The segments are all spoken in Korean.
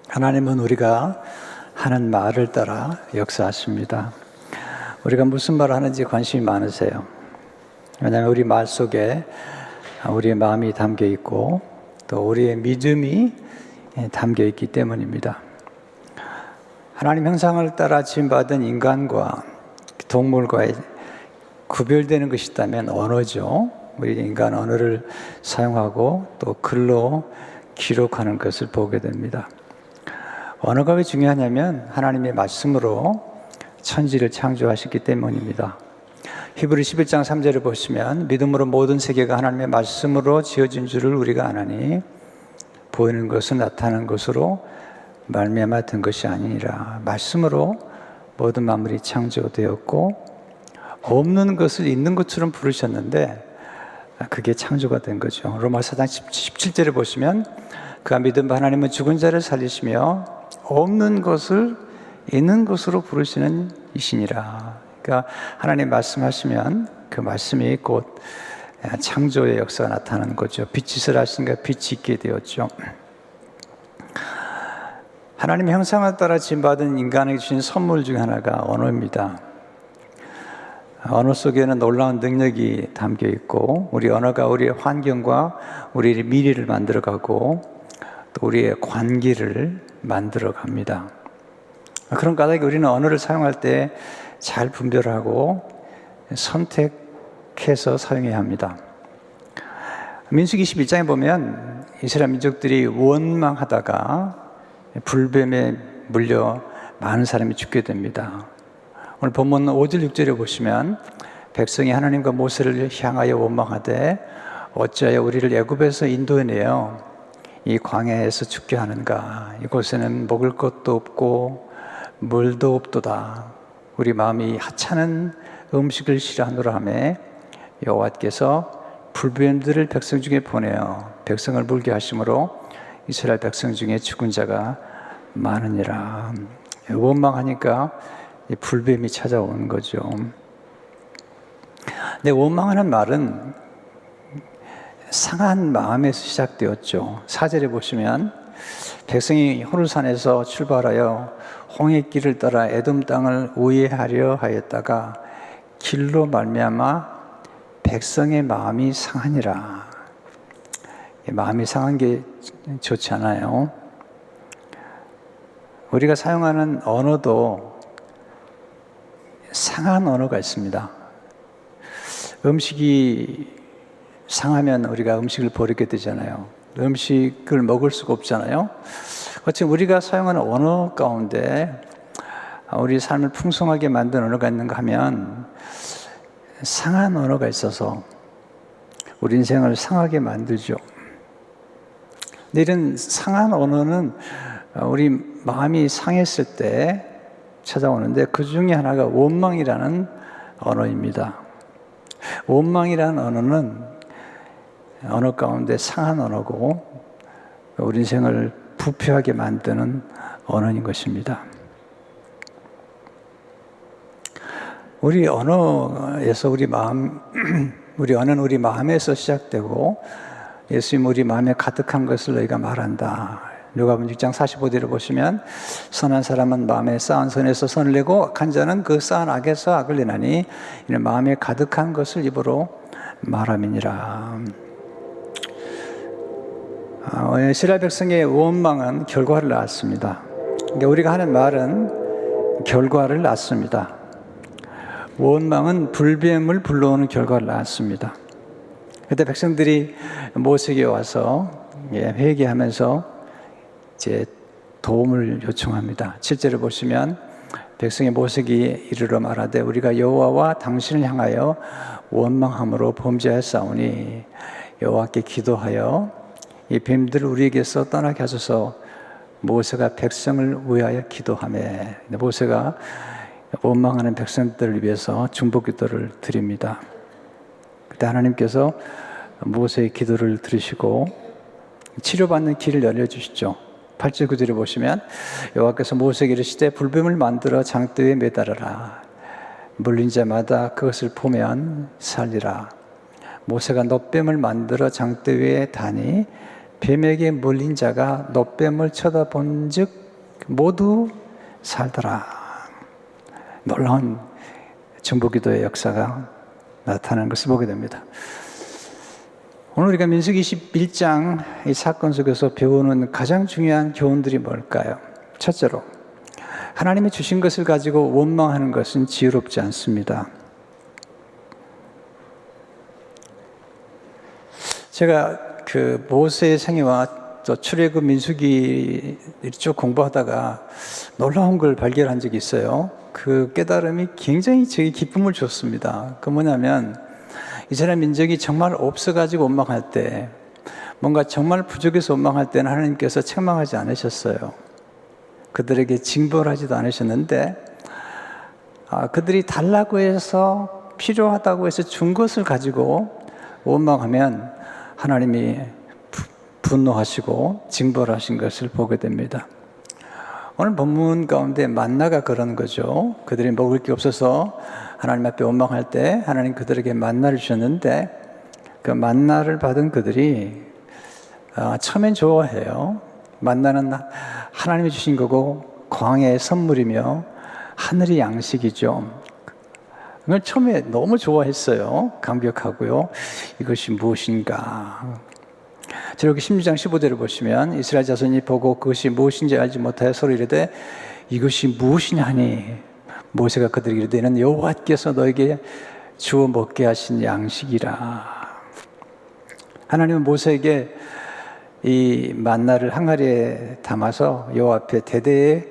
하나님은 우리가 하는 말을 따라 역사하십니다. 우리가 무슨 말을 하는지 관심이 많으세요. 왜냐하면 우리 말 속에 우리의 마음이 담겨 있고 또 우리의 믿음이 담겨 있기 때문입니다. 하나님 형상을 따라 지음받은 인간과 동물과의 구별되는 것이 있다면 언어죠. 우리 인간 언어를 사용하고 또 글로 기록하는 것을 보게 됩니다. 언어가 왜 중요하냐면 하나님의 말씀으로 천지를 창조하셨기 때문입니다. 히브리 11장 3절을 보시면 믿음으로 모든 세계가 하나님의 말씀으로 지어진 줄을 우리가 아나니 보이는 것은 나타나는 것으로 말미암아 된 것이 아니니라. 말씀으로 모든 만물이 창조되었고 없는 것을 있는 것처럼 부르셨는데 그게 창조가 된 거죠. 로마서 4장 17절을 보시면 그가 믿은 바 하나님은 죽은 자를 살리시며 없는 것을 있는 것으로 부르시는 이시니라. 그러니까 하나님 말씀하시면 그 말씀이 곧 창조의 역사가 나타나는 거죠. 빛이 있으라 하시니까 빛이 있게 되었죠. 하나님의 형상을 따라 지음받은 인간에게 주신 선물 중 하나가 언어입니다. 언어 속에는 놀라운 능력이 담겨 있고 우리 언어가 우리의 환경과 우리의 미래를 만들어가고 또 우리의 관계를 만들어갑니다. 그런 까닭에 우리는 언어를 사용할 때 잘 분별하고 선택해서 사용해야 합니다. 민수기 21장에 보면 이스라엘 민족들이 원망하다가 불뱀에 물려 많은 사람이 죽게 됩니다. 오늘 본문 5절 6절에 보시면 백성이 하나님과 모세를 향하여 원망하되 어찌하여 우리를 애굽에서 인도해내어 이 광야에서 죽게 하는가. 이곳에는 먹을 것도 없고 물도 없도다. 우리 마음이 하찮은 음식을 싫어하노라 하매 여호와께서 불뱀들을 백성 중에 보내어 백성을 물게 하심으로 이스라엘 백성 중에 죽은 자가 많으니라. 원망하니까 불뱀이 찾아오는 거죠. 근데 원망하는 말은 상한 마음에서 시작되었죠. 4절에 보시면 백성이 호르산에서 출발하여 홍해길을 따라 에돔 땅을 우회하려 하였다가 길로 말미암아 백성의 마음이 상하니라. 마음이 상한 게 좋지 않아요. 우리가 사용하는 언어도 상한 언어가 있습니다. 음식이 상하면 우리가 음식을 버리게 되잖아요. 음식을 먹을 수가 없잖아요. 어쨌든 우리가 사용하는 언어 가운데 우리 삶을 풍성하게 만든 언어가 있는가 하면 상한 언어가 있어서 우리 인생을 상하게 만들죠. 근데 이런 상한 언어는 우리 마음이 상했을 때 찾아오는데 그 중에 하나가 원망이라는 언어입니다. 원망이라는 언어는 언어 가운데 상한 언어고 우리 인생을 부패하게 만드는 언어인 것입니다. 우리 언어에서 우리 언어는 우리 마음에서 시작되고 예수님 우리 마음에 가득한 것을 너희가 말한다. 누가복음 6장 45절을 보시면 선한 사람은 마음에 쌓은 선에서 선을 내고 악한 자는 그 쌓은 악에서 악을 내나니 이는 마음에 가득한 것을 입으로 말함이니라. 이스라엘 백성의 원망은 결과를 낳았습니다. 그러니까 우리가 하는 말은 결과를 낳습니다. 원망은 불뱀을 불러오는 결과를 낳았습니다. 그때 백성들이 모세에게 와서 회개하면서 이제 도움을 요청합니다. 7절을 보시면 백성이 모세에게 이르러 말하되 우리가 여호와와 당신을 향하여 원망함으로 범죄하였사오니 여호와께 기도하여 이 뱀들을 우리에게서 떠나게 하소서. 모세가 백성을 위하여 기도하매 모세가 원망하는 백성들을 위해서 중보 기도를 드립니다. 그때 하나님께서 모세의 기도를 들으시고 치료받는 길을 열려주시죠. 8절 9절에 보시면 여호와께서 모세에게 이르시되 불뱀을 만들어 장대 위에 매달아라. 물린 자마다 그것을 보면 살리라. 모세가 놋뱀을 만들어 장대 위에 다니 뱀에게 물린 자가 놋뱀을 쳐다본 즉 모두 살더라. 놀라운 중보기도의 역사가 나타나는 것을 보게 됩니다. 오늘 우리가 민수기 21장 이 사건 속에서 배우는 가장 중요한 교훈들이 뭘까요? 첫째로, 하나님이 주신 것을 가지고 원망하는 것은 지혜롭지 않습니다. 제가 그 모세의 생애와 또 출애굽 민수기 쭉 공부하다가 놀라운 걸 발견한 적이 있어요. 그 깨달음이 굉장히 제게 기쁨을 줬습니다. 그 뭐냐면 이스라엘 민족이 정말 없어가지고 원망할 때, 뭔가 정말 부족해서 원망할 때는 하나님께서 책망하지 않으셨어요. 그들에게 징벌을 하지도 않으셨는데 그들이 달라고 해서 필요하다고 해서 준 것을 가지고 원망하면 하나님이 분노하시고 징벌하신 것을 보게 됩니다. 오늘 본문 가운데 만나가 그런 거죠. 그들이 먹을 게 없어서 하나님 앞에 원망할 때 하나님 그들에게 만나를 주셨는데 그 만나를 받은 그들이 처음엔 좋아해요. 만나는 하나님이 주신 거고 광야의 선물이며 하늘의 양식이죠. 그걸 처음에 너무 좋아했어요. 감격하고요. 이것이 무엇인가. 여기 16장 15절을 보시면 이스라엘 자손이 보고 그것이 무엇인지 알지 못하여 서로 이르되 이것이 무엇이냐 하니 모세가 그들에게 이르되 이는 여호와께서 너에게 주어 먹게 하신 양식이라. 하나님은 모세에게 이 만나를 항아리에 담아서 여호와 앞에 대대에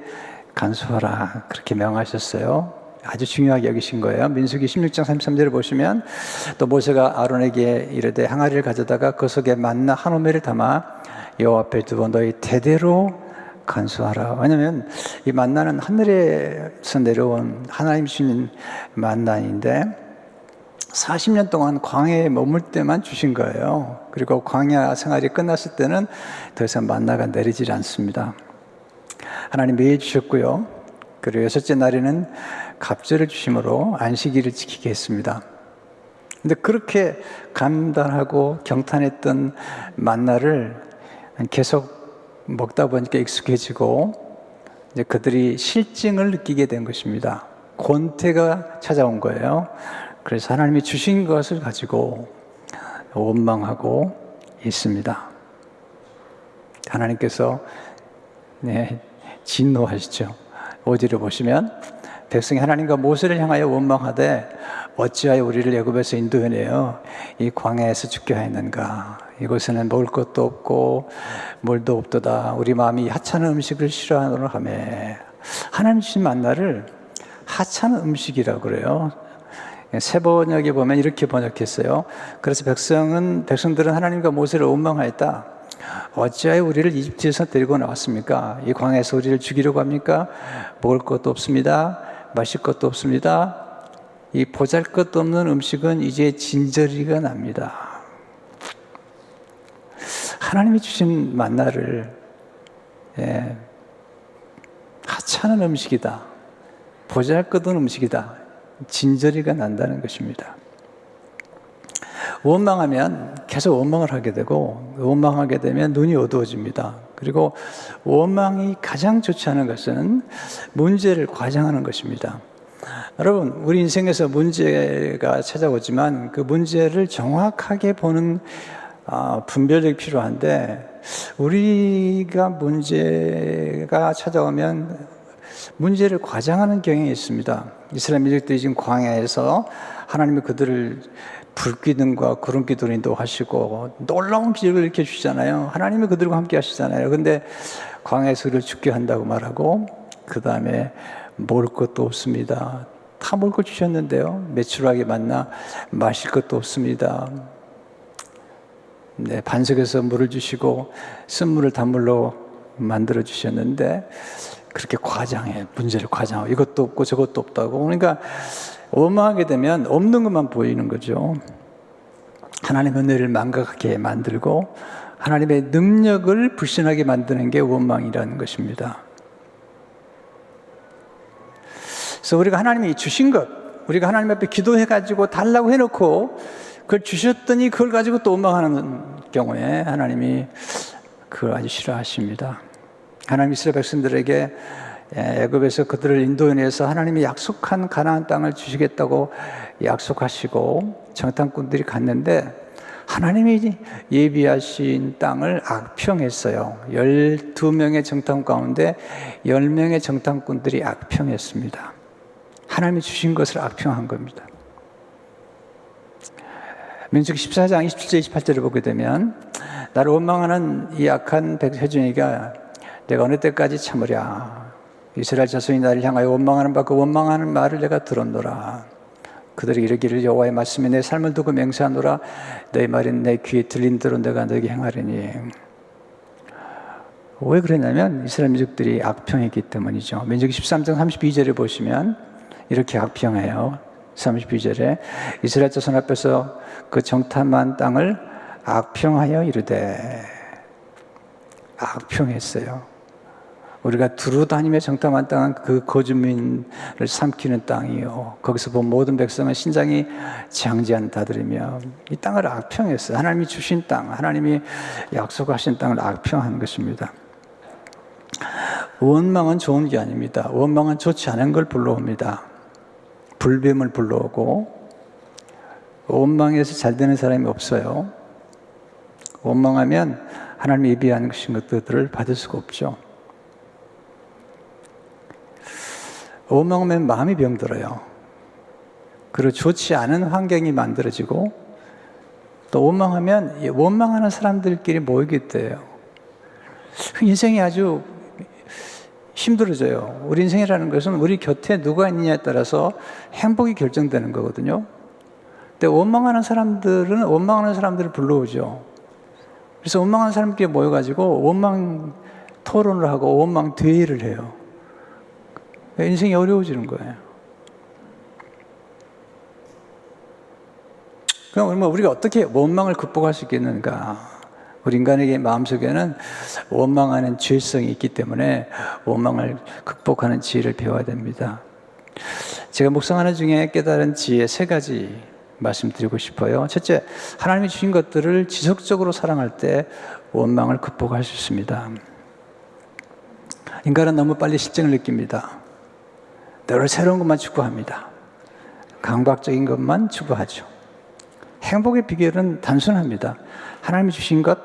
간수하라 그렇게 명하셨어요. 아주 중요하게 여기신 거예요. 민수기 16장 33절을 보시면 또 모세가 아론에게 이르되 항아리를 가져다가 그 속에 만나 한 오매를 담아 여호와 앞에 두고 너희 대대로 간수하라. 왜냐하면 이 만나는 하늘에서 내려온 하나님 주신 만나인데 40년 동안 광야에 머물 때만 주신 거예요. 그리고 광야 생활이 끝났을 때는 더 이상 만나가 내리질 않습니다. 하나님 매일 주셨고요. 그리고 여섯째 날에는 갑절을 주심으로 안식일을 지키게 했습니다. 근데 그렇게 감탄하고 경탄했던 만나를 계속 먹다 보니까 익숙해지고 이제 그들이 실증을 느끼게 된 것입니다. 권태가 찾아온 거예요. 그래서 하나님이 주신 것을 가지고 원망하고 있습니다. 하나님께서 진노하시죠. 5절을 보시면 백성이 하나님과 모세를 향하여 원망하되 어찌하여 우리를 애굽에서 인도해내어 이 광야에서 죽게 하였는가. 이곳에는 먹을 것도 없고 물도 없도다. 우리 마음이 하찮은 음식을 싫어하노라 하며. 하나님 주신 만나를 하찮은 음식이라고 그래요. 새 번역에 보면 이렇게 번역했어요. 그래서 백성들은 하나님과 모세를 원망하였다. 어찌하여 우리를 이집트에서 데리고 나왔습니까? 이 광야에서 우리를 죽이려고 합니까? 먹을 것도 없습니다. 마실 것도 없습니다. 이 보잘것도 없는 음식은 이제 진저리가 납니다. 하나님이 주신 만나를 하찮은 음식이다. 보잘것없는 음식이다. 진저리가 난다는 것입니다. 원망하면 계속 원망을 하게 되고 원망하게 되면 눈이 어두워집니다. 그리고 원망이 가장 좋지 않은 것은 문제를 과장하는 것입니다. 여러분, 우리 인생에서 문제가 찾아오지만 그 문제를 정확하게 보는 분별력이 필요한데 우리가 문제가 찾아오면 문제를 과장하는 경향이 있습니다. 이스라엘 민족들이 지금 광야에서 하나님이 그들을 불기둥과 구름기둥으로 인도하시고 놀라운 기적을 일으켜 주시잖아요. 하나님이 그들과 함께 하시잖아요. 근데 광야에서 그를 죽게 한다고 말하고 그 다음에 먹을 것도 없습니다. 다 먹을 것 주셨는데요. 메추라기 만나 마실 것도 없습니다. 반석에서 물을 주시고 쓴물을 단물로 만들어 주셨는데 그렇게 과장해. 문제를 과장하고 이것도 없고 저것도 없다고. 그러니까 원망하게 되면 없는 것만 보이는 거죠. 하나님의 은혜를 망각하게 만들고 하나님의 능력을 불신하게 만드는 게 원망이라는 것입니다. 그래서 우리가 하나님이 주신 것, 우리가 하나님 앞에 기도해가지고 달라고 해놓고 그걸 주셨더니 그걸 가지고 또 원망하는 경우에 하나님이 그걸 아주 싫어하십니다. 하나님 이스라엘 백성들에게 애굽에서 그들을 인도해내서 하나님이 약속한 가나안 땅을 주시겠다고 약속하시고 정탐꾼들이 갔는데 하나님이 예비하신 땅을 악평했어요. 12명의 정탐 가운데 10명의 정탐꾼들이 악평했습니다. 하나님이 주신 것을 악평한 겁니다. 민수기 14장 27절 28절을 보게 되면 나를 원망하는 이 악한 회중이가 내가 어느 때까지 참으랴. 이스라엘 자손이 나를 향하여 원망하는 바 그 원망하는 말을 내가 들었노라. 그들이 이르기를 여호와의 말씀이 내 삶을 두고 맹세하노라. 너의 말이 내 귀에 들린 대로 내가 너에게 행하리니. 왜 그랬냐면 이스라엘 민족들이 악평했기 때문이죠. 민수기 13장 32절에 보시면 이렇게 악평해요. 32절에 이스라엘 자손 앞에서 그 정탐한 땅을 악평하여 이르되. 악평했어요. 우리가 두루 다니며 정탐한 땅은 그 거주민을 삼키는 땅이요. 거기서 본 모든 백성은 신장이 장지한 자들이며 이 땅을 악평했어요. 하나님이 주신 땅, 하나님이 약속하신 땅을 악평한 것입니다. 원망은 좋은 게 아닙니다. 원망은 좋지 않은 걸 불러옵니다. 불뱀을 불러오고 원망해서 잘 되는 사람이 없어요. 원망하면 하나님이 예비한 것들을 받을 수가 없죠. 원망하면 마음이 병들어요. 그리고 좋지 않은 환경이 만들어지고 또 원망하면 원망하는 사람들끼리 모이게 돼요. 인생이 아주 힘들어져요. 우리 인생이라는 것은 우리 곁에 누가 있느냐에 따라서 행복이 결정되는 거거든요. 근데 원망하는 사람들은 원망하는 사람들을 불러오죠. 그래서 원망하는 사람끼리 모여가지고 원망 토론을 하고 원망 대회를 해요. 인생이 어려워지는 거예요. 그럼 우리가 어떻게 원망을 극복할 수 있겠는가? 우리 인간에게 마음속에는 원망하는 죄성이 있기 때문에 원망을 극복하는 지혜를 배워야 됩니다. 제가 묵상하는 중에 깨달은 지혜 3가지 말씀드리고 싶어요. 첫째, 하나님이 주신 것들을 지속적으로 사랑할 때 원망을 극복할 수 있습니다. 인간은 너무 빨리 실증을 느낍니다. 늘 새로운 것만 추구합니다. 감각적인 것만 추구하죠. 행복의 비결은 단순합니다. 하나님이 주신 것,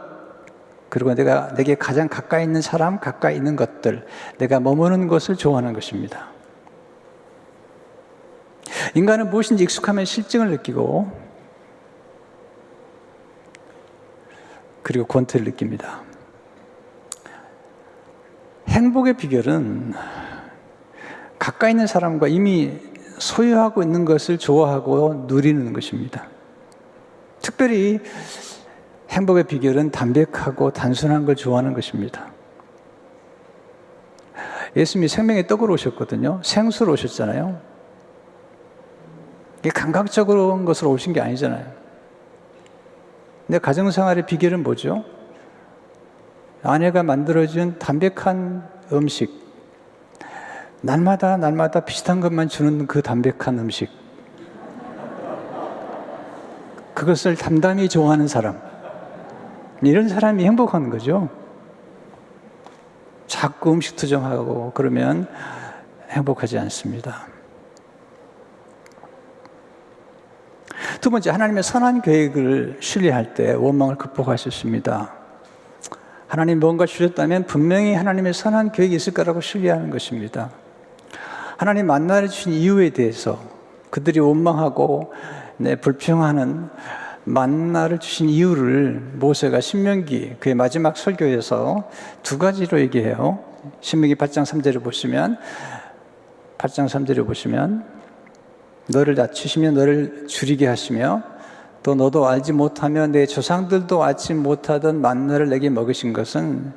그리고 내게 가장 가까이 있는 사람, 가까이 있는 것들, 내가 머무는 것을 좋아하는 것입니다. 인간은 무엇인지 익숙하면 실증을 느끼고 그리고 권태를 느낍니다. 행복의 비결은 가까이 있는 사람과 이미 소유하고 있는 것을 좋아하고 누리는 것입니다. 특별히 행복의 비결은 담백하고 단순한 걸 좋아하는 것입니다. 예수님이 생명의 떡으로 오셨거든요. 생수로 오셨잖아요. 이게 감각적인 것으로 오신 게 아니잖아요. 근데 가정생활의 비결은 뭐죠? 아내가 만들어준 담백한 음식, 날마다 비슷한 것만 주는 그 담백한 음식, 그것을 담담히 좋아하는 사람, 이런 사람이 행복한 거죠. 자꾸 음식 투정하고 그러면 행복하지 않습니다. 두 번째, 하나님의 선한 계획을 신뢰할 때 원망을 극복할 수 있습니다. 하나님 뭔가 주셨다면 분명히 하나님의 선한 계획이 있을 거라고 신뢰하는 것입니다. 하나님 만나를 주신 이유에 대해서 그들이 원망하고 불평하는 만나를 주신 이유를 모세가 신명기 그의 마지막 설교에서 2가지로 얘기해요. 신명기 8장 3절을 보시면 너를 낮추시며 너를 줄이게 하시며 또 너도 알지 못하며 내 조상들도 알지 못하던 만나를 내게 먹으신 것은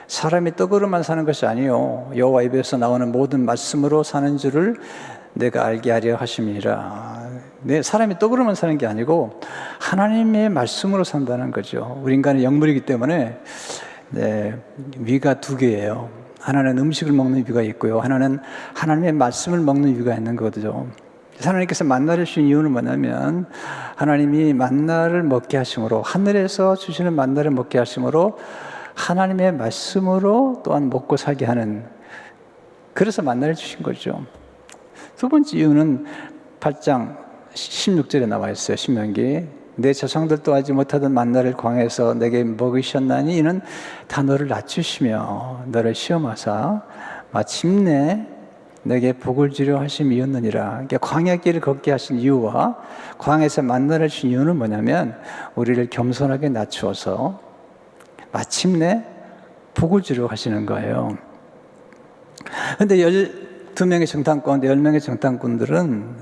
사람이 떡으로만 사는 것이 아니요 여호와 입에서 나오는 모든 말씀으로 사는 줄을 내가 알게 하려 하심이라. 사람이 떡으로만 사는 게 아니고 하나님의 말씀으로 산다는 거죠. 우리 인간은 영물이기 때문에 위가 2개예요. 하나는 음식을 먹는 위가 있고요, 하나는 하나님의 말씀을 먹는 위가 있는 거죠. 하나님께서 만나를 주신 이유는 뭐냐면 하나님이 만나를 먹게 하심으로, 하늘에서 주시는 만나를 먹게 하심으로 하나님의 말씀으로 또한 먹고 살게 하는, 그래서 만나를 주신 거죠. 두 번째 이유는 8장 16절에 나와 있어요. 신명기. 내 조상들도 알지 못하던 만나를 광야에서 내게 먹이셨나니 이는 다 너를 낮추시며 너를 시험하사 마침내 내게 복을 주려 하심이었느니라. 그러니까 광야길을 걷게 하신 이유와 광야에서 만나를 주신 이유는 뭐냐면 우리를 겸손하게 낮추어서 마침내 복을 주려 하시는 거예요. 그런데 12명의 정탐꾼, 10명의 정탐꾼들은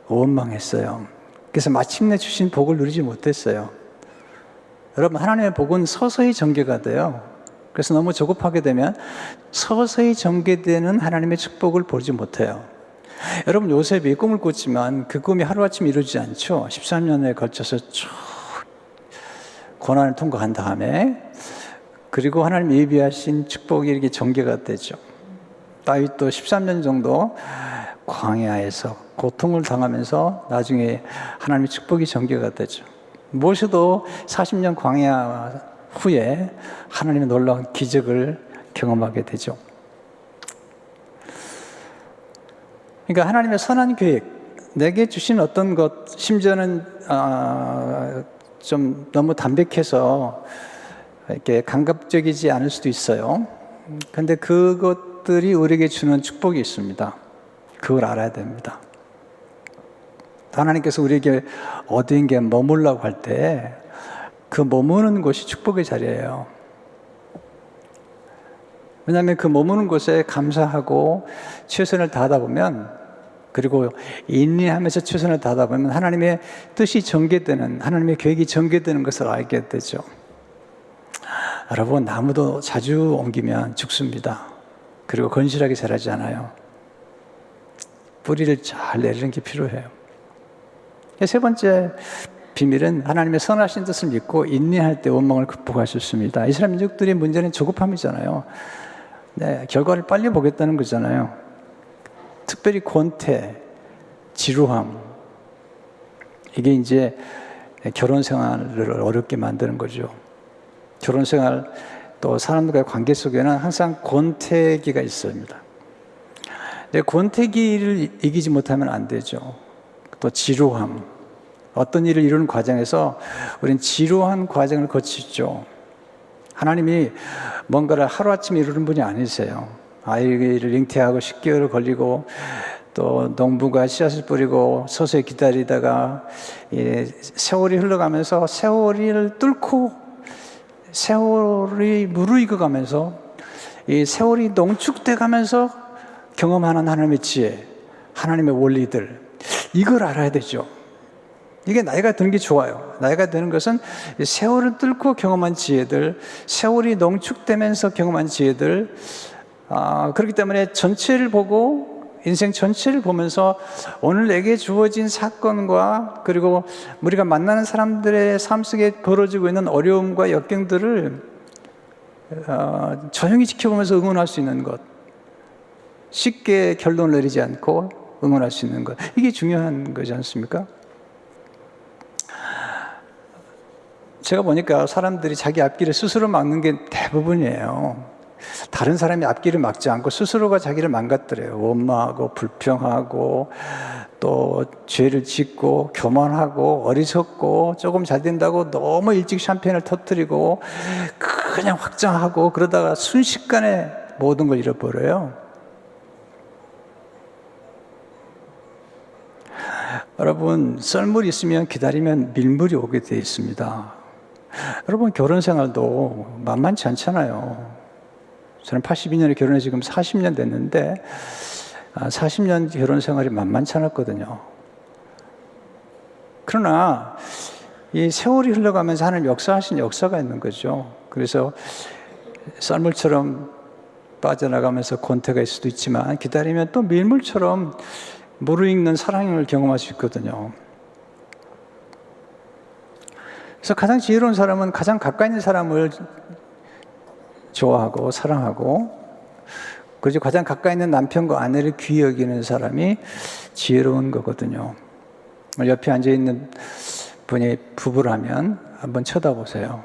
원망했어요. 그래서 마침내 주신 복을 누리지 못했어요. 여러분, 하나님의 복은 서서히 전개가 돼요. 그래서 너무 조급하게 되면 서서히 전개되는 하나님의 축복을 보지 못해요. 여러분, 요셉이 꿈을 꿨지만 그 꿈이 하루아침에 이루어지지 않죠. 13년에 걸쳐서 쭉 고난을 통과한 다음에, 그리고 하나님 예비하신 축복이 이렇게 전개가 되죠. 다윗도 13년 정도 광야에서 고통을 당하면서 나중에 하나님의 축복이 전개가 되죠. 모세도 40년 광야 후에 하나님의 놀라운 기적을 경험하게 되죠. 그러니까 하나님의 선한 계획, 내게 주신 어떤 것, 심지어는 좀 너무 담백해서 이렇게 감각적이지 않을 수도 있어요. 그런데 그것들이 우리에게 주는 축복이 있습니다. 그걸 알아야 됩니다. 하나님께서 우리에게 어디인게 머물라고 할 때 그 머무는 곳이 축복의 자리예요. 왜냐하면 그 머무는 곳에 감사하고 최선을 다하다 보면, 그리고 인내하면서 최선을 다하다 보면 하나님의 뜻이 전개되는, 하나님의 계획이 전개되는 것을 알게 되죠. 여러분, 나무도 자주 옮기면 죽습니다. 그리고 건실하게 자라지 않아요. 뿌리를 잘 내리는 게 필요해요. 세 번째 비밀은 하나님의 선하신 뜻을 믿고 인내할 때 원망을 극복할 수 있습니다. 이스라엘 민족들의 문제는 조급함이잖아요. 네, 결과를 빨리 보겠다는 거잖아요. 특별히 권태, 지루함, 이게 이제 결혼 생활을 어렵게 만드는 거죠. 결혼 생활, 또 사람들과의 관계 속에는 항상 권태기가 있습니다. 근데 권태기를 이기지 못하면 안 되죠. 또 지루함, 어떤 일을 이루는 과정에서 우리는 지루한 과정을 거치죠. 하나님이 뭔가를 하루아침에 이루는 분이 아니세요. 아이를 잉태하고 10개월 걸리고 또 농부가 씨앗을 뿌리고 서서히 기다리다가 세월이 흘러가면서 세월을 뚫고 세월이 무르익어가면서 이 세월이 농축돼 가면서 경험하는 하나님의 지혜, 하나님의 원리들, 이걸 알아야 되죠. 이게 나이가 드는 게 좋아요. 나이가 드는 것은 세월을 뚫고 경험한 지혜들, 세월이 농축되면서 경험한 지혜들, 그렇기 때문에 전체를 보고, 인생 전체를 보면서 오늘 내게 주어진 사건과 그리고 우리가 만나는 사람들의 삶 속에 벌어지고 있는 어려움과 역경들을 조용히 지켜보면서 응원할 수 있는 것, 쉽게 결론을 내리지 않고 응원할 수 있는 것, 이게 중요한 거지 않습니까? 제가 보니까 사람들이 자기 앞길을 스스로 막는 게 대부분이에요. 다른 사람이 앞길을 막지 않고 스스로가 자기를 망가뜨려요. 원망하고 불평하고 또 죄를 짓고 교만하고 어리석고 조금 잘 된다고 너무 일찍 샴페인을 터뜨리고 그냥 확장하고 그러다가 순식간에 모든 걸 잃어버려요. 여러분, 썰물이 있으면 기다리면 밀물이 오게 되어 있습니다. 여러분, 결혼 생활도 만만치 않잖아요. 저는 82년에 결혼해 지금 40년 됐는데 40년 결혼 생활이 만만치 않았거든요. 그러나 이 세월이 흘러가면서 하나님 역사하신 역사가 있는 거죠. 그래서 썰물처럼 빠져나가면서 권태가 있을 수도 있지만 기다리면 또 밀물처럼 무르익는 사랑을 경험할 수 있거든요. 그래서 가장 지혜로운 사람은 가장 가까이 있는 사람을 좋아하고 사랑하고, 그리고 가장 가까이 있는 남편과 아내를 귀히 여기는 사람이 지혜로운 거거든요. 옆에 앉아있는 분이 부부라면 한번 쳐다보세요.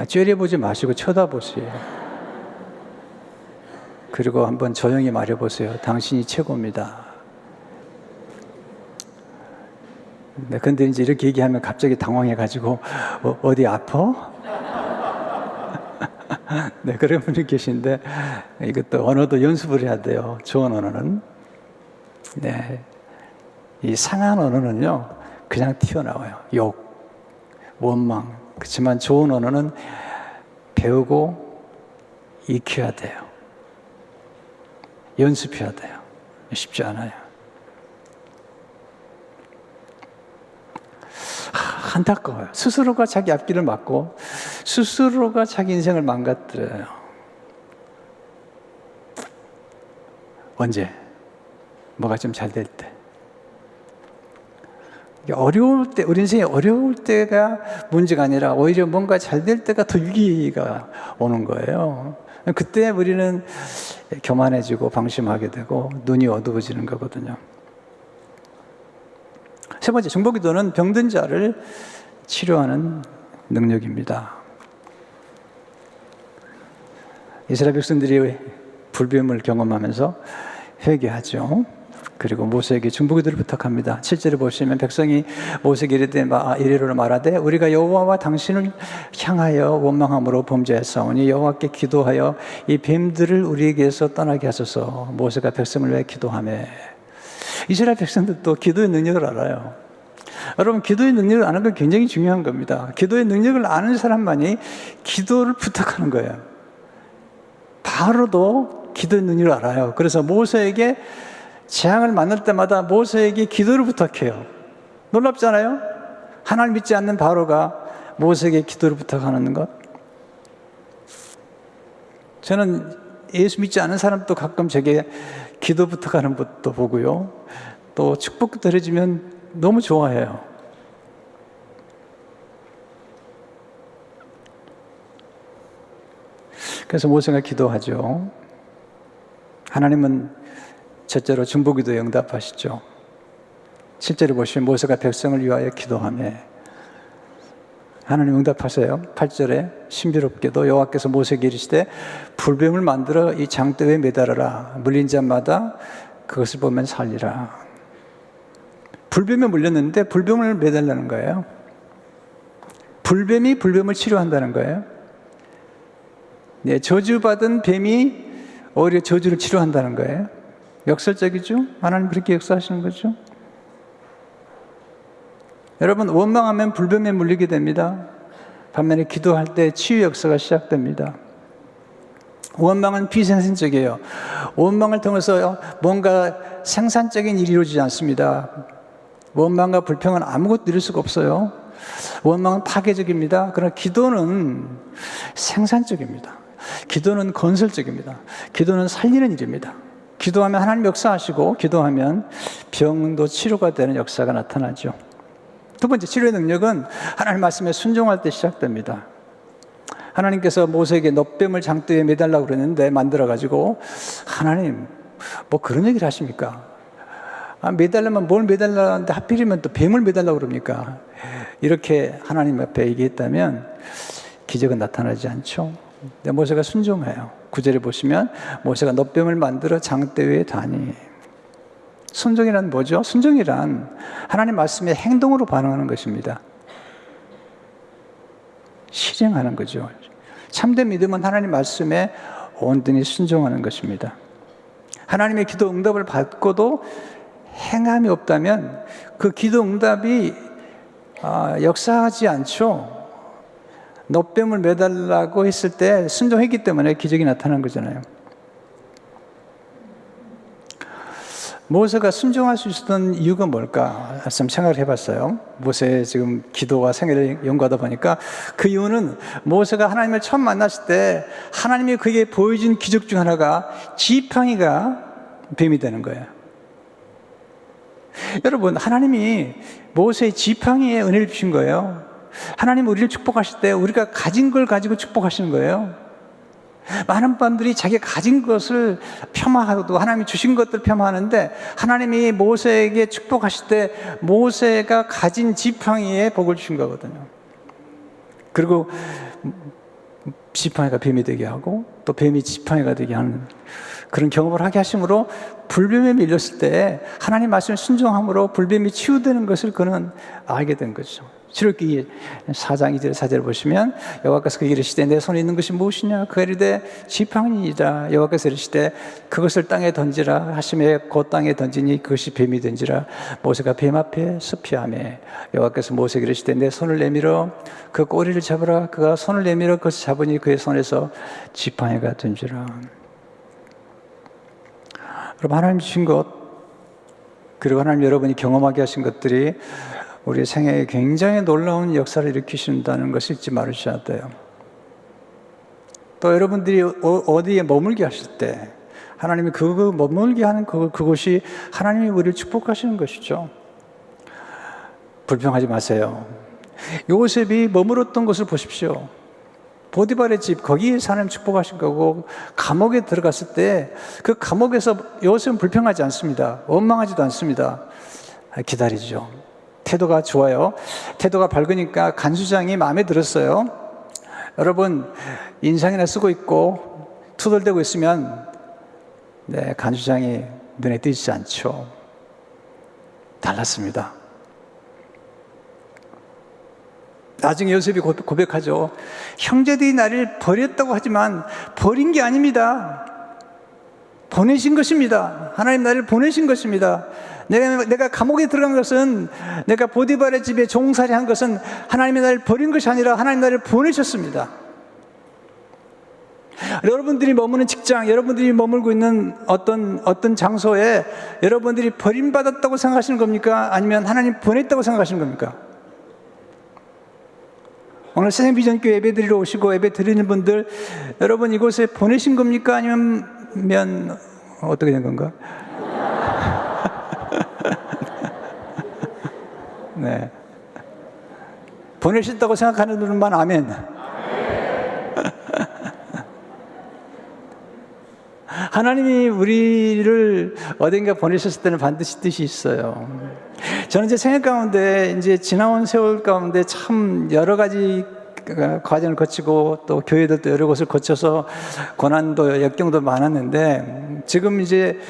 째려보지 마시고 쳐다보세요. 그리고 한번 조용히 말해보세요. 당신이 최고입니다. 네, 근데 이제 이렇게 얘기하면 갑자기 당황해가지고 어디 아파? 네, 그런 분이 계신데 이것도 언어도 연습을 해야 돼요. 좋은 언어는. 네, 이 상한 언어는요 그냥 튀어나와요. 욕, 원망. 그렇지만 좋은 언어는 배우고 익혀야 돼요. 연습해야 돼요. 쉽지 않아요. 안타까워요. 스스로가 자기 앞길을 막고 스스로가 자기 인생을 망가뜨려요. 언제? 뭐가 좀 잘 될 때. 어려울 때, 우리 인생이 어려울 때가 문제가 아니라 오히려 뭔가 잘 될 때가 더 위기가 오는 거예요. 그때 우리는 교만해지고 방심하게 되고 눈이 어두워지는 거거든요. 세 번째, 중보기도는 병든 자를 치료하는 능력입니다. 이스라엘 백성들이 불뱀을 경험하면서 회개하죠. 그리고 모세에게 중보기도를 부탁합니다. 7절을 보시면 백성이 모세에게 이르되 말하되 우리가 여호와와 당신을 향하여 원망함으로 범죄했사오니 여호와께 기도하여 이 뱀들을 우리에게서 떠나게 하소서. 모세가 백성을 위해 기도하며 이스라엘 백성들도 기도의 능력을 알아요. 여러분, 기도의 능력을 아는 건 굉장히 중요한 겁니다. 기도의 능력을 아는 사람만이 기도를 부탁하는 거예요. 바로도 기도의 능력을 알아요. 그래서 모세에게 재앙을 만날 때마다 모세에게 기도를 부탁해요. 놀랍잖아요? 하나님 믿지 않는 바로가 모세에게 기도를 부탁하는 것. 저는 예수 믿지 않은 사람도 가끔 제게 기도 부탁하는 것도 보고요. 또 축복도 해주면 너무 좋아해요. 그래서 모세가 기도하죠. 하나님은 첫째로 중보기도에 응답하시죠. 7절을 보시면 모세가 백성을 위하여 기도하며 하나님 응답하세요. 8절에 신비롭게도 여호와께서 모세에게 이르시되 불뱀을 만들어 이 장대에 매달아라. 물린 자마다 그것을 보면 살리라. 불뱀에 물렸는데 불뱀을 매달라는 거예요. 불뱀이 불뱀을 치료한다는 거예요. 네, 저주받은 뱀이 오히려 저주를 치료한다는 거예요. 역설적이죠? 하나님 그렇게 역사하시는 거죠. 여러분, 원망하면 불뱀에 물리게 됩니다. 반면에 기도할 때 치유 역사가 시작됩니다. 원망은 비생산적이에요. 원망을 통해서 뭔가 생산적인 일이 이루어지지 않습니다. 원망과 불평은 아무것도 이룰 수가 없어요. 원망은 파괴적입니다. 그러나 기도는 생산적입니다. 기도는 건설적입니다. 기도는 살리는 일입니다. 기도하면 하나님 역사하시고 기도하면 병도 치료가 되는 역사가 나타나죠. 두 번째, 치료의 능력은 하나님 말씀에 순종할 때 시작됩니다. 하나님께서 모세에게 놋뱀을 장대에 매달라고 그랬는데 만들어가지고 하나님 뭐 그런 얘기를 하십니까? 매달려면 뭘 매달라는데 하필이면 또 뱀을 매달라고 그럽니까? 이렇게 하나님 앞에 얘기했다면 기적은 나타나지 않죠. 근데 모세가 순종해요. 9절에 보시면 모세가 놋뱀을 만들어 장대 위에 다니. 순종이란 뭐죠? 순종이란 하나님 말씀에 행동으로 반응하는 것입니다. 실행하는 거죠. 참된 믿음은 하나님 말씀에 온전히 순종하는 것입니다. 하나님의 기도 응답을 받고도 행함이 없다면 그 기도 응답이 역사하지 않죠. 놋뱀을 매달라고 했을 때 순종했기 때문에 기적이 나타난 거잖아요. 모세가 순종할 수 있었던 이유가 뭘까? 좀 생각을 해봤어요. 모세의 지금 기도와 생애를 연구하다 보니까 그 이유는 모세가 하나님을 처음 만났을 때 하나님이 그에게 보여준 기적 중 하나가 지팡이가 뱀이 되는 거예요. 여러분, 하나님이 모세의 지팡이에 은혜를 주신 거예요. 하나님 우리를 축복하실 때 우리가 가진 걸 가지고 축복하시는 거예요. 많은 사람들이 자기가 가진 것을 폄하하고 하나님이 주신 것들 폄하하는데 하나님이 모세에게 축복하실 때 모세가 가진 지팡이에 복을 주신 거거든요. 그리고 지팡이가 뱀이 되게 하고 또 뱀이 지팡이가 되게 하는 그런 경험을 하게 하심으로 불뱀에 밀렸을 때 하나님 말씀에 순종함으로 불뱀이 치유되는 것을 그는 알게 된 거죠. 출애굽기 4장 2절 4절을 보시면 여호와께서 그에게 이르시되 내 손에 있는 것이 무엇이냐 그가 이르되 지팡이니라. 여호와께서 이르시되 그것을 땅에 던지라 하심에 곧 땅에 던지니 그것이 뱀이 된지라. 모세가 뱀 앞에 서피하매 여호와께서 모세에게 이르시되 내 손을 내밀어 그 꼬리를 잡으라. 그가 손을 내밀어 그것을 잡으니 그의 손에서 지팡이가 된지라. 여러분, 하나님 주신 것 그리고 하나님 여러분이 경험하게 하신 것들이 우리 생애에 굉장히 놀라운 역사를 일으키신다는 것을 잊지 말으셔야 돼요. 또 여러분들이 어디에 머물게 하실 때 하나님이 그 머물게 하는 그곳이 하나님이 우리를 축복하시는 것이죠. 불평하지 마세요. 요셉이 머물었던 곳을 보십시오. 보디발의 집, 거기에서 하나님 축복하신 거고, 감옥에 들어갔을 때 그 감옥에서 요셉은 불평하지 않습니다. 원망하지도 않습니다. 기다리죠. 태도가 좋아요. 태도가 밝으니까 간수장이 마음에 들었어요. 여러분, 인상이나 쓰고 있고 투덜대고 있으면 간수장이 눈에 띄지 않죠. 달랐습니다. 나중에 요셉이 고백하죠. 형제들이 나를 버렸다고 하지만 버린 게 아닙니다. 보내신 것입니다. 하나님 나를 보내신 것입니다. 내가 감옥에 들어간 것은, 내가 보디발의 집에 종살이한 것은 하나님이 나를 버린 것이 아니라 하나님 나를 보내셨습니다. 여러분들이 머무는 직장, 여러분들이 머물고 있는 어떤 장소에 여러분들이 버림받았다고 생각하시는 겁니까? 아니면 하나님 보냈다고 생각하시는 겁니까? 오늘 새생비전교회 예배 드리러 오시고 예배 드리는 분들, 여러분 이곳에 보내신 겁니까? 아니면 어떻게 된 건가? 네. 보내셨다고 생각하는 분만 아멘. 하나님이 우리를 어딘가 보내셨을 때는 반드시 뜻이 있어요. 저는 이제 생애 가운데, 이제 지나온 세월 가운데 참 여러 가지 과정을 거치고 또 교회들도 여러 곳을 거쳐서 고난도 역경도 많았는데, 지금 이제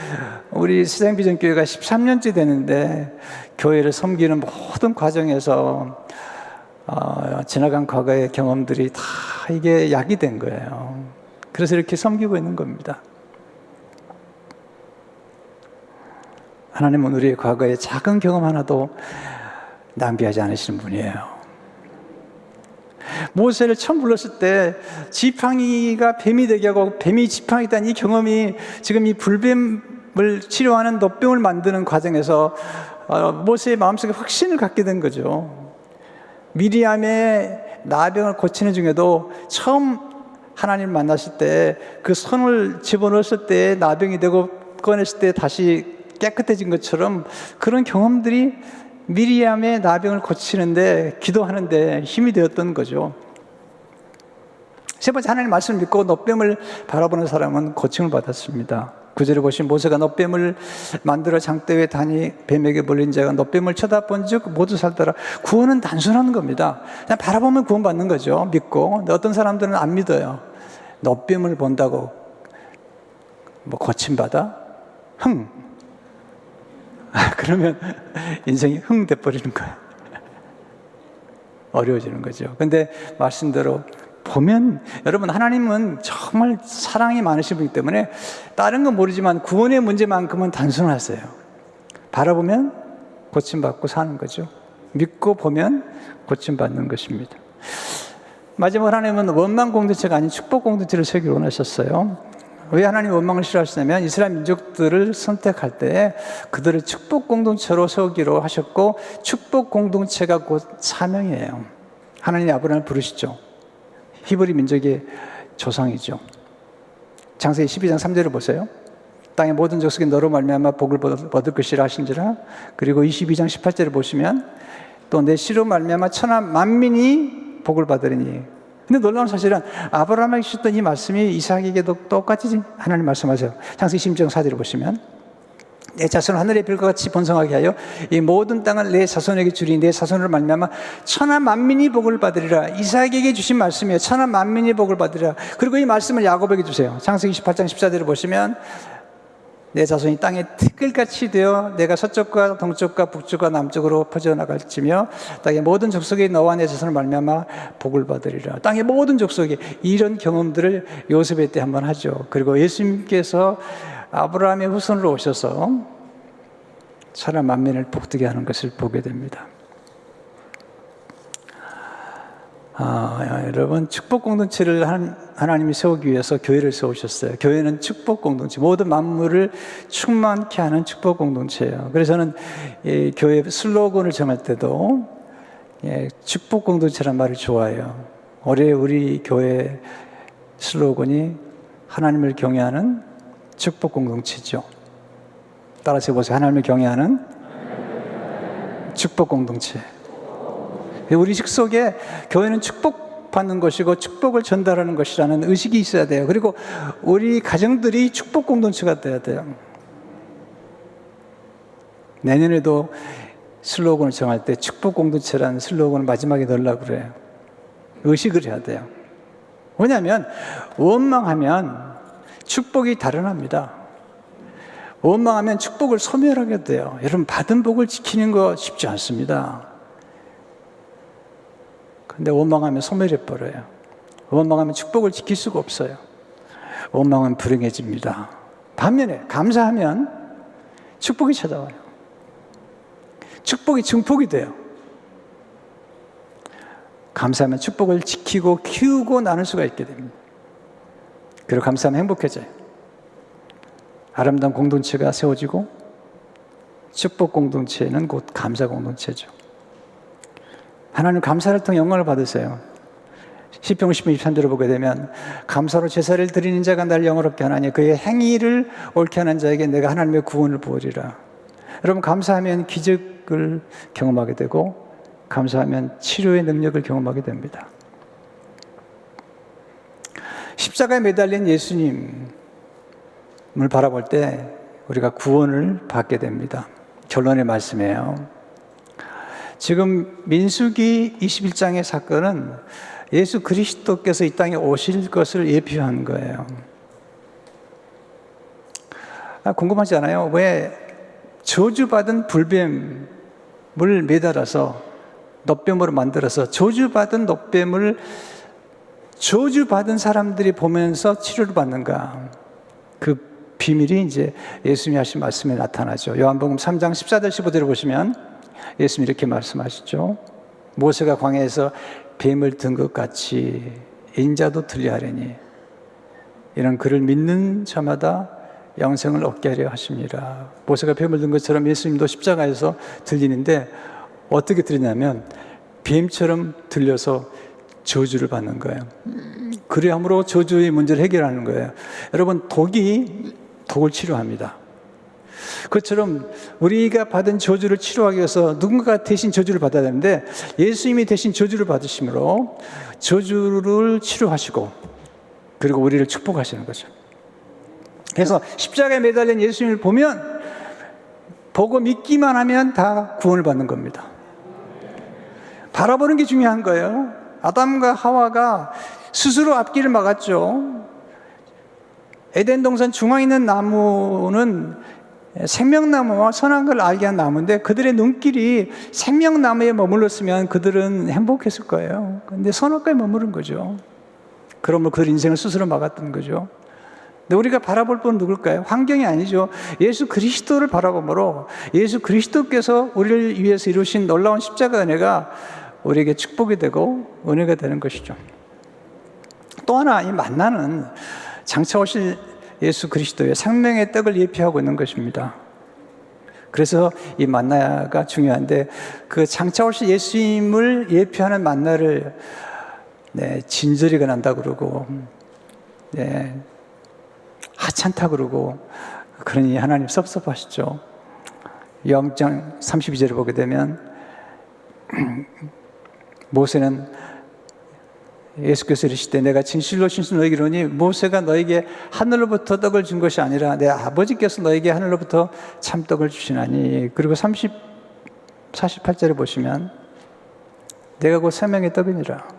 우리 새생비전교회가 13년째 되는데 교회를 섬기는 모든 과정에서 지나간 과거의 경험들이 다 이게 약이 된 거예요. 그래서 이렇게 섬기고 있는 겁니다. 하나님은 우리의 과거의 작은 경험 하나도 낭비하지 않으시는 분이에요. 모세를 처음 불렀을 때 지팡이가 뱀이 되게 하고 뱀이 지팡이다, 이 경험이 지금 이 불뱀을 치료하는 놋뱀을 만드는 과정에서 모세의 마음속에 확신을 갖게 된 거죠. 미리암의 나병을 고치는 중에도 처음 하나님을 만났을 때 그 손을 집어넣었을 때 나병이 되고 꺼냈을 때 다시 깨끗해진 것처럼 그런 경험들이 미리암의 나병을 고치는데, 기도하는데 힘이 되었던 거죠. 세 번째, 하나님 말씀을 믿고 놋뱀을 바라보는 사람은 고침을 받았습니다. 9절에 보시면 모세가 놋뱀을 만들어 장대에 다니 뱀에게 물린 자가 놋뱀을 쳐다본 즉 모두 살더라. 구원은 단순한 겁니다. 그냥 바라보면 구원받는 거죠. 믿고. 근데 어떤 사람들은 안 믿어요. 놋뱀을 본다고 고침받아? 그러면 인생이 돼버리는 거예요. 어려워지는 거죠. 근데 말씀대로 보면, 여러분, 하나님은 정말 사랑이 많으신 분이기 때문에 다른 건 모르지만 구원의 문제만큼은 단순하세요. 바라보면 고침받고 사는 거죠. 믿고 보면 고침받는 것입니다. 마지막으로 하나님은 원망 공동체가 아닌 축복 공동체를 세우기를 원하셨어요. 왜 하나님이 원망을 싫어하시냐면 이스라엘 민족들을 선택할 때 그들을 축복 공동체로 세우기로 하셨고, 축복 공동체가 곧 사명이에요. 하나님이 아브라함을 부르시죠. 히브리 민족의 조상이죠. 창세기 12장 3절을 보세요. 땅의 모든 족속이 너로 말미암아 복을 얻을 것이라 하신지라. 그리고 22장 18절을 보시면 또 내 씨로 말미암아 천하 만민이 복을 받으리니. 근데 놀라운 사실은 아브라함에게 주셨던 이 말씀이 이삭에게도 똑같이 하나님 말씀하세요. 창세기 16장 4절을 보시면 내 자손을 하늘의 별과 같이 번성하게 하여 이 모든 땅을 내 자손에게 주리. 내 자손으로 말미암아 천하 만민이 복을 받으리라. 이삭에게 주신 말씀이에요. 천하 만민이 복을 받으리라. 그리고 이 말씀을 야곱에게 주세요. 창세기 28장 14절을 보시면 내 자손이 땅에 티끌같이 되어 내가 서쪽과 동쪽과 북쪽과 남쪽으로 퍼져나갈지며 땅의 모든 족속이 너와 내 자손을 말미암아 복을 받으리라. 땅의 모든 족속이 이런 경험들을 요셉의 때 한번 하죠. 그리고 예수님께서 아브라함의 후손으로 오셔서 천하 만민을 복되게 하는 것을 보게 됩니다. 여러분, 축복 공동체를 하나님이 세우기 위해서 교회를 세우셨어요. 교회는 축복 공동체, 모든 만물을 충만케 하는 축복 공동체예요. 그래서 저는 이 교회 슬로건을 정할 때도 축복 공동체란 말을 좋아해요. 올해 우리 교회 슬로건이 하나님을 경외하는 축복 공동체죠. 따라서 해보세요. 하나님을 경외하는 축복 공동체. 우리 식속에 교회는 축복받는 것이고 축복을 전달하는 것이라는 의식이 있어야 돼요. 그리고 우리 가정들이 축복 공동체가 돼야 돼요. 내년에도 슬로건을 정할 때 축복 공동체라는 슬로건을 마지막에 넣으려고 그래요. 의식을 해야 돼요. 왜냐하면 원망하면 축복이 달아납니다. 원망하면 축복을 소멸하게 돼요. 여러분, 받은 복을 지키는 거 쉽지 않습니다. 근데 원망하면 소멸해버려요. 원망하면 축복을 지킬 수가 없어요. 원망은 불행해집니다. 반면에 감사하면 축복이 찾아와요. 축복이 증폭이 돼요. 감사하면 축복을 지키고 키우고 나눌 수가 있게 됩니다. 그리고 감사하면 행복해져요. 아름다운 공동체가 세워지고 축복 공동체는 곧 감사 공동체죠. 하나님 감사를 통해 영광을 받으세요. 시편 50편 23절을 보게 되면 감사로 제사를 드리는 자가 날 영화롭게 하나니 그의 행위를 옳게 하는 자에게 내가 하나님의 구원을 부으리라. 여러분, 감사하면 기적을 경험하게 되고 감사하면 치료의 능력을 경험하게 됩니다. 십자가에 매달린 예수님을 바라볼 때 우리가 구원을 받게 됩니다. 결론의 말씀이에요. 지금 민수기 21장의 사건은 예수 그리스도께서 이 땅에 오실 것을 예표한 거예요. 궁금하지 않아요? 왜 저주받은 불뱀을 매달아서 놋뱀으로 만들어서 저주받은 놋뱀을 저주받은 사람들이 보면서 치료를 받는가? 그 비밀이 이제 예수님이 하신 말씀에 나타나죠. 요한복음 3장 14절 15절을 보시면 예수님이 이렇게 말씀하시죠. 모세가 광야에서 뱀을 든 것 같이 인자도 들려하려니 이런 그를 믿는 자마다 영생을 얻게 하려 하십니다. 모세가 뱀을 든 것처럼 예수님도 십자가에서 들리는데 어떻게 들리냐면 뱀처럼 들려서 저주를 받는 거예요. 그래 함으로 저주의 문제를 해결하는 거예요. 여러분, 독이 독을 치료합니다. 그것처럼 우리가 받은 저주를 치료하기 위해서 누군가 대신 저주를 받아야 되는데 예수님이 대신 저주를 받으심으로 저주를 치료하시고 그리고 우리를 축복하시는 거죠. 그래서 십자가에 매달린 예수님을 보면 보고 믿기만 하면 다 구원을 받는 겁니다. 바라보는 게 중요한 거예요. 아담과 하와가 스스로 앞길을 막았죠. 에덴 동산 중앙에 있는 나무는 생명나무와 선한 걸 알게 한 나무인데 그들의 눈길이 생명나무에 머물렀으면 그들은 행복했을 거예요. 그런데 선악과에 머무른 거죠. 그러므로 그들 인생을 스스로 막았던 거죠. 근데 우리가 바라볼 분은 누굴까요? 환경이 아니죠. 예수 그리스도를 바라보므로 예수 그리스도께서 우리를 위해서 이루신 놀라운 십자가 은혜가 우리에게 축복이 되고 은혜가 되는 것이죠. 또 하나, 이 만나는 장차 오실 예수 그리스도의 생명의 떡을 예표하고 있는 것입니다. 그래서 이 만나가 중요한데 그 장차 오실 예수님을 예표하는 만나를 진저리가 난다 그러고 하찮다 그러고 그러니 하나님 섭섭하시죠. 요한복음 32절을 보게 되면 모세는 예수께서 이르시되 내가 진실로 진실로 너에게 이르노니 모세가 너에게 하늘로부터 떡을 준 것이 아니라 내 아버지께서 너에게 하늘로부터 참떡을 주시나니. 그리고 48절에 보시면 내가 곧 생명의 떡이니라.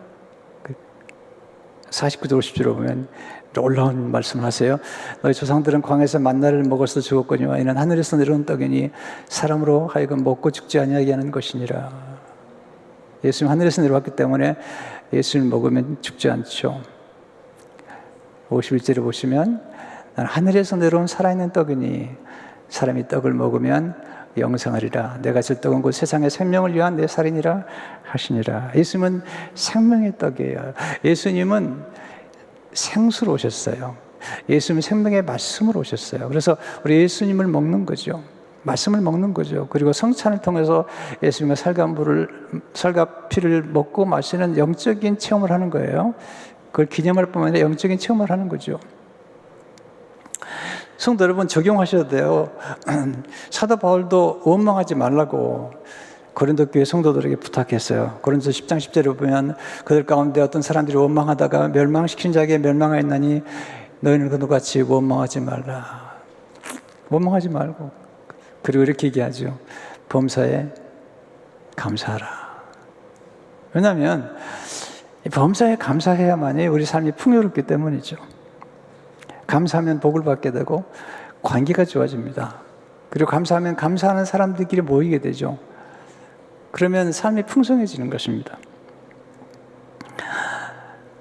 49절 50절에 보면 놀라운 말씀을 하세요. 너희 조상들은 광야에서 만나를 먹어서 죽었거니와 이는 하늘에서 내려온 떡이니 사람으로 하여금 먹고 죽지 아니하게 하는 것이니라. 예수님 하늘에서 내려왔기 때문에 예수를 먹으면 죽지 않죠. 51절에 보시면 난 하늘에서 내려온 살아있는 떡이니 사람이 떡을 먹으면 영생하리라. 내가 줄 떡은 곧 세상의 생명을 위한 내 살이니라 하시니라. 예수님은 생명의 떡이에요. 예수님은 생수로 오셨어요. 예수님은 생명의 말씀으로 오셨어요. 그래서 우리 예수님을 먹는 거죠. 말씀을 먹는 거죠. 그리고 성찬을 통해서 예수님의 살과 피를 먹고 마시는 영적인 체험을 하는 거예요. 그걸 기념할 뿐만 아니라 영적인 체험을 하는 거죠. 성도 여러분, 적용하셔야 돼요. 사도 바울도 원망하지 말라고 고린도 교회 성도들에게 부탁했어요. 고린도 10장 10절에 보면 그들 가운데 어떤 사람들이 원망하다가 멸망시킨 자에게 멸망하였나니 너희는 그와 같이 원망하지 말라. 원망하지 말고. 그리고 이렇게 얘기하죠. 범사에 감사하라. 왜냐하면 범사에 감사해야만이 우리 삶이 풍요롭기 때문이죠. 감사하면 복을 받게 되고 관계가 좋아집니다. 그리고 감사하면 감사하는 사람들끼리 모이게 되죠. 그러면 삶이 풍성해지는 것입니다.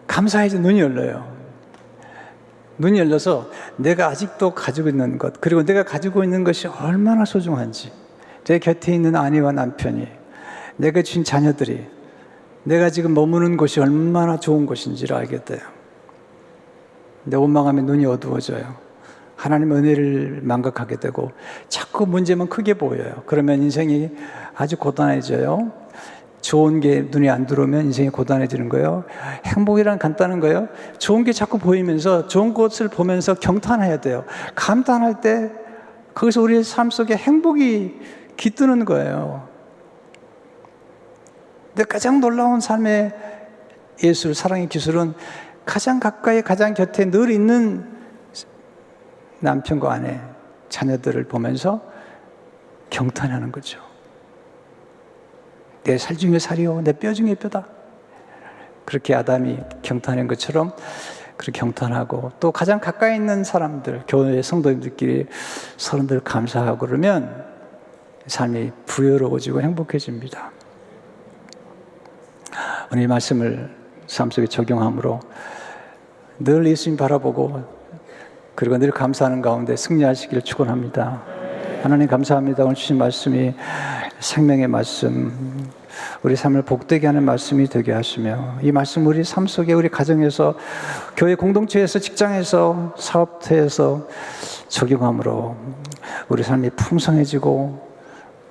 감사해서 눈이 열려요. 눈이 열려서 내가 아직도 가지고 있는 것, 그리고 내가 가지고 있는 것이 얼마나 소중한지, 내 곁에 있는 아내와 남편이, 내가 준 자녀들이, 내가 지금 머무는 곳이 얼마나 좋은 곳인지를 알게 돼요. 근데 원망하면 눈이 어두워져요. 하나님의 은혜를 망각하게 되고 자꾸 문제만 크게 보여요. 그러면 인생이 아주 고단해져요. 좋은 게 눈에 안 들어오면 인생이 고단해지는 거예요. 행복이란 간단한 거예요. 좋은 게 자꾸 보이면서 좋은 것을 보면서 경탄해야 돼요. 감탄할 때 거기서 우리의 삶 속에 행복이 깃드는 거예요. 근데 가장 놀라운 삶의 예술, 사랑의 기술은 가장 가까이, 가장 곁에 늘 있는 남편과 아내, 자녀들을 보면서 경탄하는 거죠. 내 살 중에 살이요, 내 뼈 중에 뼈다. 그렇게 아담이 경탄한 것처럼 그렇게 경탄하고, 또 가장 가까이 있는 사람들, 교회 성도님들끼리 서로들 감사하고 그러면 삶이 부여로워지고 행복해집니다. 오늘 이 말씀을 삶 속에 적용함으로 늘 예수님 바라보고 그리고 늘 감사하는 가운데 승리하시기를 축원합니다. 하나님 감사합니다. 오늘 주신 말씀이 생명의 말씀, 우리 삶을 복되게 하는 말씀이 되게 하시며 이 말씀 우리 삶 속에, 우리 가정에서, 교회 공동체에서, 직장에서, 사업터에서 적용함으로 우리 삶이 풍성해지고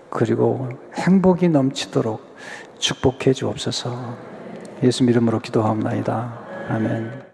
그리고 행복이 넘치도록 축복해 주옵소서. 예수 이름으로 기도하옵나이다. 아멘.